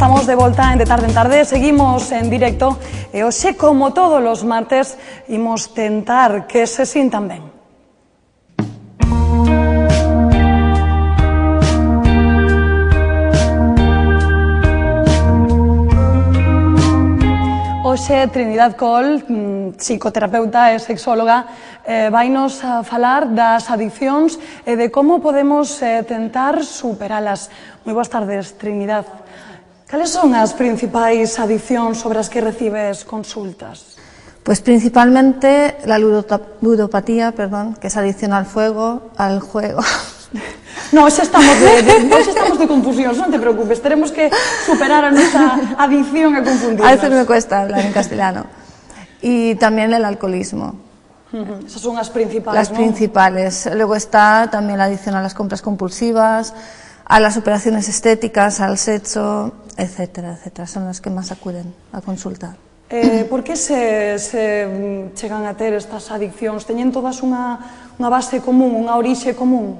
Estamos de volta en De Tarde en Tarde, seguimos en directo e hoxe, como todos os martes, imos tentar que se sintan ben. Hoxe, Trinidad Coll, psicoterapeuta e sexóloga, vainos a falar das adiccións e de como podemos tentar superalas. Moi boas tardes, Trinidad. Cales son as principais adiccións sobre as que recibes consultas? Pues principalmente la ludopatía, que es adicción al juego. No, hoxe estamos de confusións, non te preocupes, teremos que superar a nosa adicción a confundirnos. A veces me cuesta hablar en castellano. Y también el alcoholismo. Esas son as principales, Las principales. Luego está también la adicción a las compras compulsivas, a las operaciones estéticas, al sexo, etcétera, etcétera. Son las que más acuden a consulta. Por que se chegan a ter estas adiccións? Teñen todas unha base común, unha orixe común?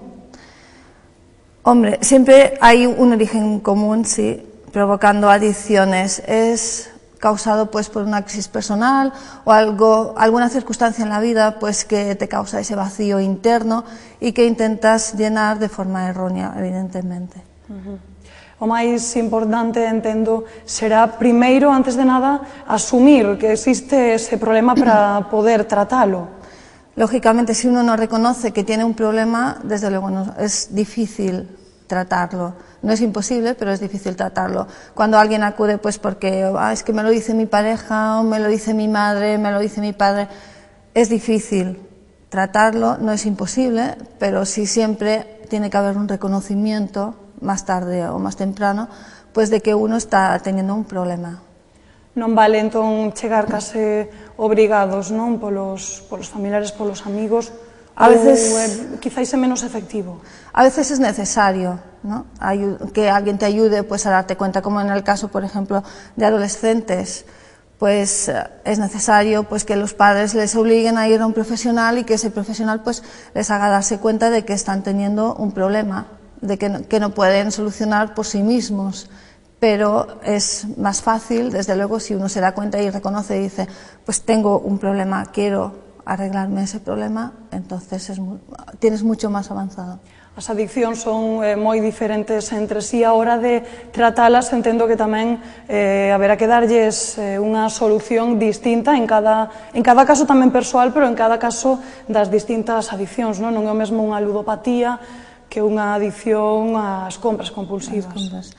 Hombre, siempre hay un origen común, sí, provocando adicciones. Es causado pues por una crisis personal o alguna circunstancia en la vida pues que te causa ese vacío interno y que intentas llenar de forma errónea, evidentemente. O máis importante, entendo, será primeiro, antes de nada, asumir que existe ese problema para poder tratalo. Lógicamente, si uno no reconoce que tiene un problema, desde luego es difícil tratarlo. No es imposible, pero es difícil tratarlo. Cuando alguien acude, pues porque es que me lo dice mi pareja, o me lo dice mi madre, me lo dice mi padre, es difícil tratarlo, no es imposible, pero sí siempre tiene que haber un reconocimiento, más tarde o más temprano, pues de que uno está teniendo un problema. Non vale, entón, chegar case obrigados, non? Polos familiares, polos amigos, a veces quizáis é menos efectivo. A veces es necesario, ¿no? Que alguien te ayude pues, a darte cuenta, como en el caso, por ejemplo, de adolescentes, pues es necesario pues, que los padres les obliguen a ir a un profesional y que ese profesional pues, les haga darse cuenta de que están teniendo un problema, de que no pueden solucionar por sí mismos. Pero es más fácil, desde luego, si uno se da cuenta y reconoce y dice, pues tengo un problema, quiero arreglarme ese problema, entonces tienes mucho más avanzado. As adiccións son moi diferentes entre sí, a hora de tratalas entendo que tamén haberá que darlles unha solución distinta en cada caso tamén persoal, pero en cada caso das distintas adiccións, non é o mesmo unha ludopatía que unha adicción ás compras compulsivas.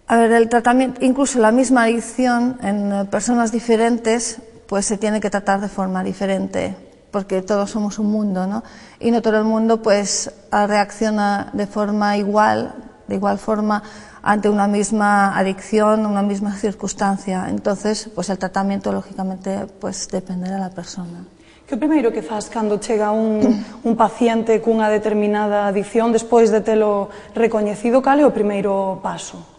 A ver, el tratamiento, incluso la misma adicción en personas diferentes, pues se tiene que tratar de forma diferente, porque todos somos un mundo, ¿no? Y no todo el mundo pues reacciona de forma igual, de igual forma ante una misma adicción, una misma circunstancia. Entonces, pues el tratamiento lógicamente pues depende de la persona. Que o primeiro que faz cando chega un paciente cunha determinada adicción despois de telo recoñecido, cal é o primeiro paso?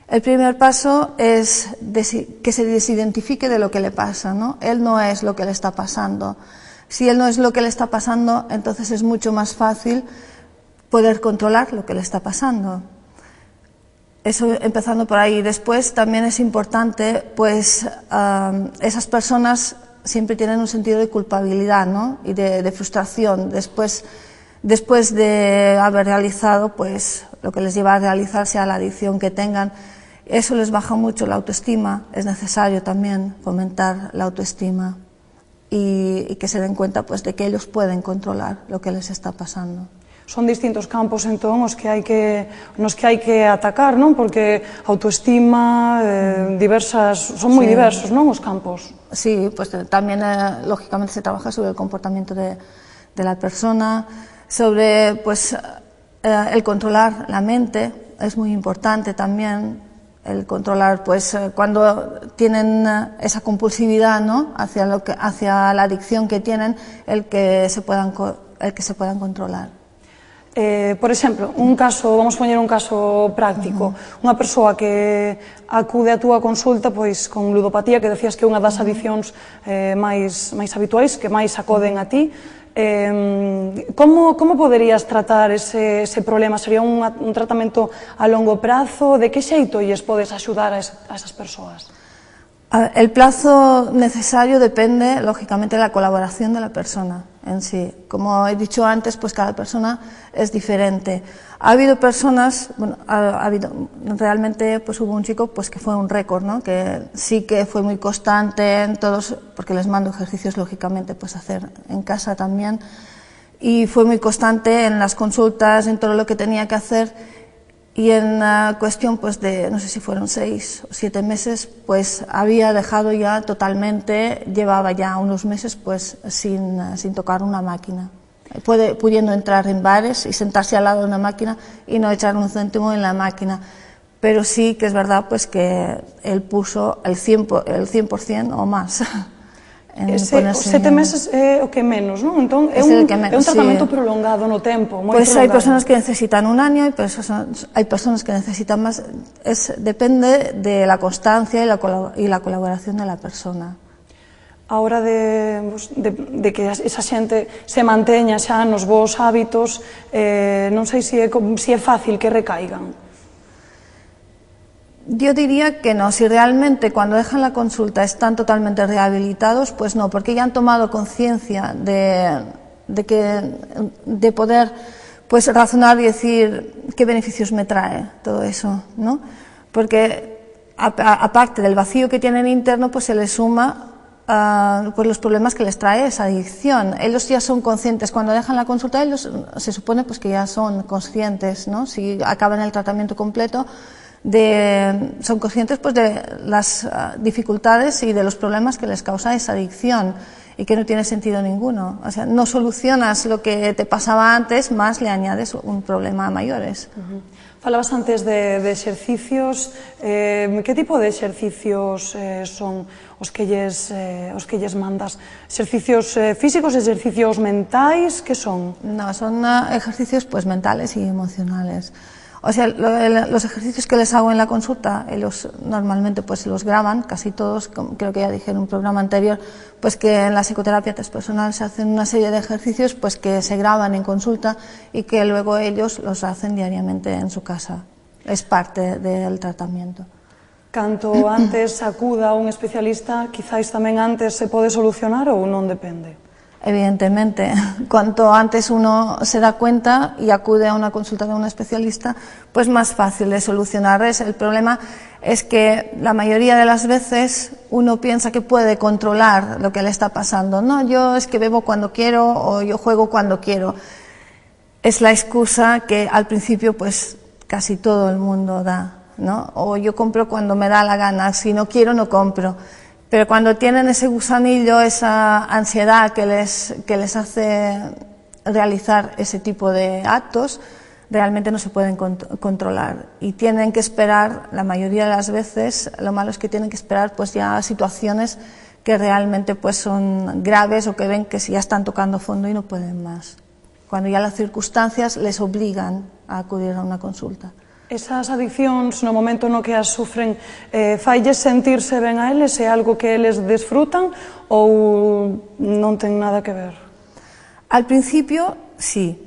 El primer paso es que se desidentifique de lo que le pasa, ¿no? Él no es lo que le está pasando. Si él no es lo que le está pasando, entonces es mucho más fácil poder controlar lo que le está pasando. Eso empezando por ahí. Después también es importante, pues, esas personas siempre tienen un sentido de culpabilidad, ¿no? Y de frustración después de haber realizado, pues, lo que les lleva a realizar, sea la adicción que tengan. Eso les baja mucho la autoestima. Es necesario también fomentar la autoestima y que se den cuenta pues, de que ellos pueden controlar lo que les está pasando. Son distintos campos, entón, nos que hai que atacar, non? Porque autoestima, son moi diversos, non, os campos? Sí, pues también, lógicamente, se trabaja sobre el comportamiento de la persona, sobre, pues, el controlar la mente, es muy importante también, el controlar, pues, cuando tienen esa compulsividad, ¿no? hacia la adicción que tienen, el que se puedan controlar. Por exemplo, vamos poñer un caso práctico, unha persoa que acude a túa consulta pois con ludopatía, que decías que é unha das adiccións máis habituais, que máis acoden a ti, Como poderías tratar ese problema? Sería un tratamento a longo prazo? De que xeito lles podes axudar a esas persoas? El plazo necesario depende, lógicamente, de la colaboración de la persona en sí. Como he dicho antes, pues cada persona es diferente. Ha habido personas, bueno, realmente pues hubo un chico pues que fue un récord, ¿no? Que sí que fue muy constante en todos, porque les mando ejercicios, lógicamente, pues hacer en casa también, y fue muy constante en las consultas, en todo lo que tenía que hacer. Y en cuestión pues de, no sé si fueron 6 o 7 meses, pues había dejado ya totalmente, llevaba ya unos meses pues sin tocar una máquina, pudiendo entrar en bares y sentarse al lado de una máquina y no echar un céntimo en la máquina. Pero sí que es verdad pues que él puso el 100% o más. 7 meses é o que menos, non? Entón, é un tratamento prolongado no tempo, moi pues prolongado. Hay personas que necesitan un año, hay personas que necesitan más. Depende de la constancia y la colaboración de la persona. A hora de que esa xente se manteña xa nos bons hábitos, non sei se é fácil que recaigan. Yo diría que no, si realmente cuando dejan la consulta están totalmente rehabilitados, pues no, porque ya han tomado conciencia de poder pues razonar y decir qué beneficios me trae todo eso, ¿no? Porque aparte del vacío que tienen interno, pues se les suma pues los problemas que les trae esa adicción. Ellos ya son conscientes, cuando dejan la consulta ellos se supone pues que ya son conscientes, ¿no? Si acaban el tratamiento completo, son conscientes pues de las dificultades y de los problemas que les causa esa adicción y que no tiene sentido ninguno. O sea, no solucionas lo que te pasaba antes, más le añades un problema a mayores. Falabas antes de exercicios. Que tipo de exercicios son os que lles mandas? Exercicios físicos, exercicios mentais, que son? No, son ejercicios pues mentales y emocionales. O sea, los ejercicios que les hago en la consulta, ellos normalmente pues los graban, casi todos, creo que ya dije en un programa anterior, pues que en la psicoterapia transpersonal se hacen una serie de ejercicios pues que se graban en consulta y que luego ellos los hacen diariamente en su casa. Es parte del tratamiento. Canto antes acuda a un especialista, quizáis tamén antes se pode solucionar ou non depende? Evidentemente, cuanto antes uno se da cuenta y acude a una consulta de un especialista, pues más fácil de solucionar es. El problema es que la mayoría de las veces uno piensa que puede controlar lo que le está pasando. No, yo es que bebo cuando quiero o yo juego cuando quiero. Es la excusa que al principio pues casi todo el mundo da, ¿no? O yo compro cuando me da la gana, si no quiero no compro. Pero cuando tienen ese gusanillo, esa ansiedad que les hace realizar ese tipo de actos, realmente no se pueden controlar y tienen que esperar, la mayoría de las veces, lo malo es que tienen que esperar pues ya situaciones que realmente pues son graves o que ven que ya están tocando fondo y no pueden más. Cuando ya las circunstancias les obligan a acudir a una consulta. Esas adiccións no momento no que as sufren failles sentirse ben a eles? É algo que eles desfrutan ou non ten nada que ver? Al principio sí,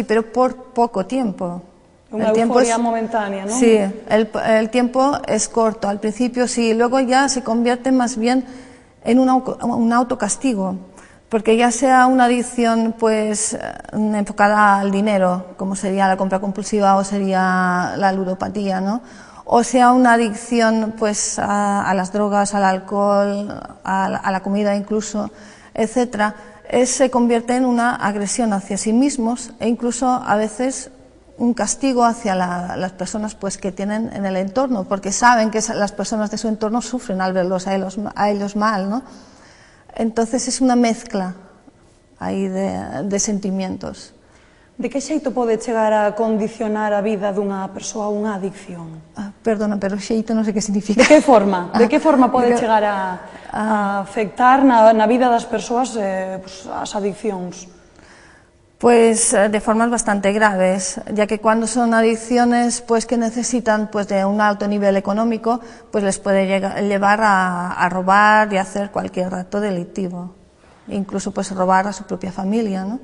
pero por poco tiempo. Unha euforia momentánea, ¿no? Sí, el tiempo es corto, al principio sí, luego ya se convierte más bien en un autocastigo. Porque ya sea una adicción pues enfocada al dinero, como sería la compra compulsiva o sería la ludopatía, ¿no? O sea una adicción pues a las drogas, al alcohol, a la comida incluso, etcétera, se convierte en una agresión hacia sí mismos e incluso a veces un castigo hacia las personas pues que tienen en el entorno, porque saben que las personas de su entorno sufren al verlos a ellos mal, ¿no? Entonces es una mezcla ahí de sentimientos. De que xeito pode chegar a condicionar a vida dunha persoa unha adicción? Perdona, pero xeito non sei que significa. De que forma? De que forma pode chegar a afectar na vida das persoas as adiccións? Pues de formas bastante graves, ya que cuando son adicciones pues que necesitan pues de un alto nivel económico, pues les puede llevar a robar y a hacer cualquier acto delictivo. incluso pues robar a su propia familia, ¿no?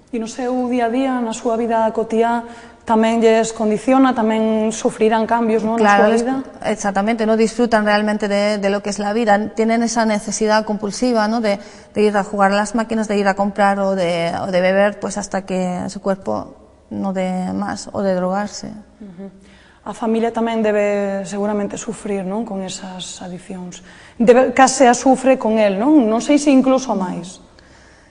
E no seu día a día, na súa vida cotiá, tamén lles condiciona, tamén sufrirán cambios, ¿no?, claro, na súa vida. Exactamente, no disfrutan realmente de lo que es la vida, tienen esa necesidad compulsiva, ¿no?, de ir a jugar a las máquinas, de ir a comprar o de beber, pues hasta que su cuerpo no dé más, o de drogarse. A familia tamén debe seguramente sufrir, non?, con esas adiccións. Case a sufre con él, non? Non sei se incluso máis.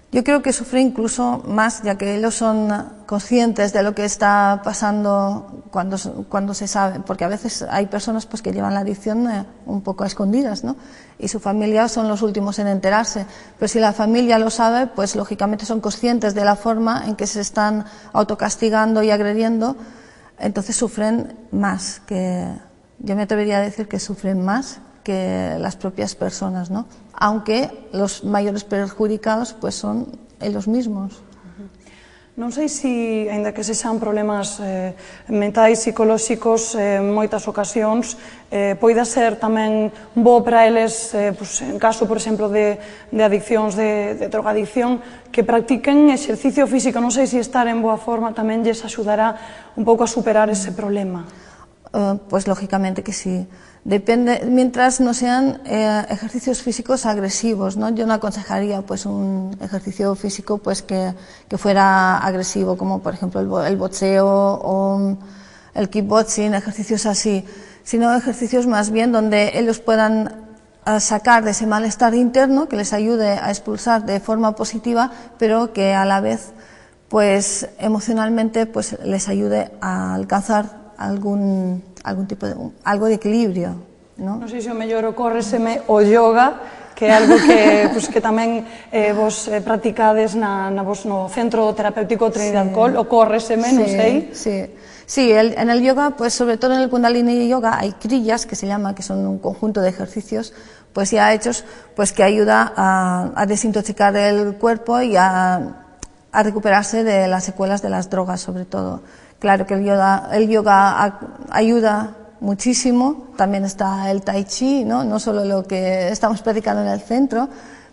Yo creo que sufre incluso más, ya que ellos son conscientes de lo que está pasando cuando se sabe, porque a veces hay personas pues que llevan la adicción un poco a escondidas, ¿no? Y su familia son los últimos en enterarse, pero si la familia lo sabe, pues lógicamente son conscientes de la forma en que se están autocastigando y agrediendo, entonces sufren más, yo me atrevería a decir que sufren más que las propias personas, ¿no? Aunque los mayores perjudicados pues son ellos mismos. Non sei se, aínda que sexan problemas mentais, psicolóxicos, en moitas ocasións, poida ser tamén bo para eles, en caso, por exemplo, de adiccións, de drogadicción, que practiquen exercicio físico. Non sei se estar en boa forma tamén lles axudará un pouco a superar ese problema. Pues lógicamente que sí. Depende, mientras no sean ejercicios físicos agresivos, ¿no? Yo no aconsejaría pues un ejercicio físico pues que fuera agresivo, como por ejemplo el boxeo o el kickboxing, ejercicios así, sino ejercicios más bien donde ellos puedan sacar de ese malestar interno, que les ayude a expulsar de forma positiva, pero que a la vez pues emocionalmente pues les ayude a alcanzar algún tipo de algo de equilibrio, ¿no? Non sei se o mellor ocórreseme o yoga, que é algo que tamén vos practicades no Centro Terapéutico Trinidad Col, ocórreseme, non sei. Sí, en el yoga, pues sobre todo en el Kundalini Yoga hay kriyas, que se llama, que son un conjunto de ejercicios pues ya hechos, pues que ayuda a desintoxicar el cuerpo y a recuperarse de las secuelas de las drogas, sobre todo. Claro que el yoga ayuda muchísimo, también está el tai chi, no solo lo que estamos practicando en el centro,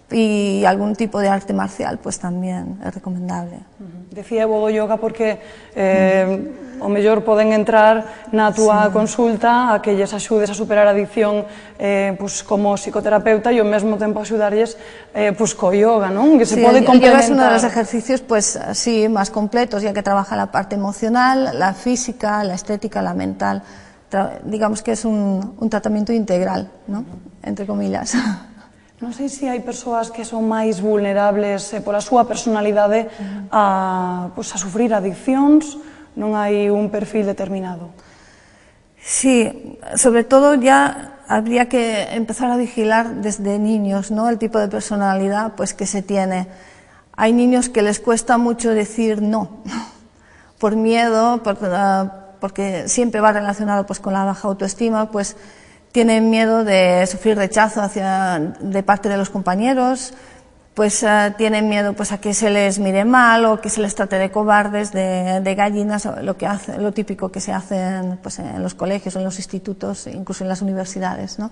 y algún tipo de arte marcial pues también es recomendable. Decía do yoga porque o mellor poden entrar na túa consulta a que lles axudes a superar a adicción como psicoterapeuta e ao mesmo tempo axudarlles co yoga, non? Que se pode complementar. El yoga es uno de los ejercicios pues sí, más completos, ya que trabaja la parte emocional, la física, la estética, la mental. Digamos que es un tratamiento integral, ¿no? Entre comillas. Non sei se hai persoas que son máis vulnerables pola súa personalidade a sufrir adiccións, non hai un perfil determinado. Sí, sobre todo ya habría que empezar a vigilar desde niños, ¿no?, el tipo de personalidad pues que se tiene. Hay niños que les cuesta mucho decir no, por miedo, porque siempre va relacionado pues con la baja autoestima, pues tienen miedo de sufrir rechazo de parte de los compañeros, pues tienen miedo pues a que se les mire mal o que se les trate de cobardes, de gallinas, lo típico que se hace pues en los colegios, en los institutos, incluso en las universidades, ¿no?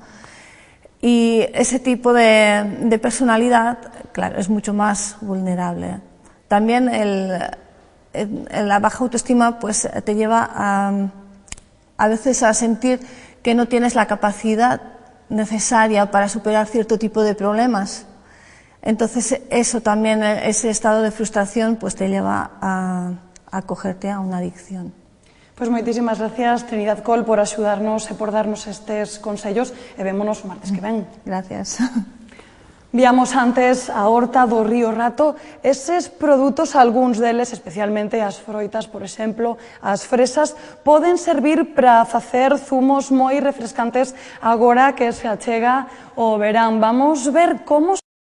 Y ese tipo de personalidad, claro, es mucho más vulnerable. También la baja autoestima pues te lleva a veces a sentir que no tienes la capacidad necesaria para superar cierto tipo de problemas. Entonces eso también, ese estado de frustración pues te lleva a acogerte a una adicción. Pois moitísimas gracias, Trinidad Col, por axudarnos e por darnos estes consellos e vémonos o martes que ven. Gracias. Víamos antes a horta do Río Rato, eses produtos, algúns deles, especialmente as froitas, por exemplo, as fresas, poden servir para facer zumos moi refrescantes agora que se achega o verán. Vamos ver como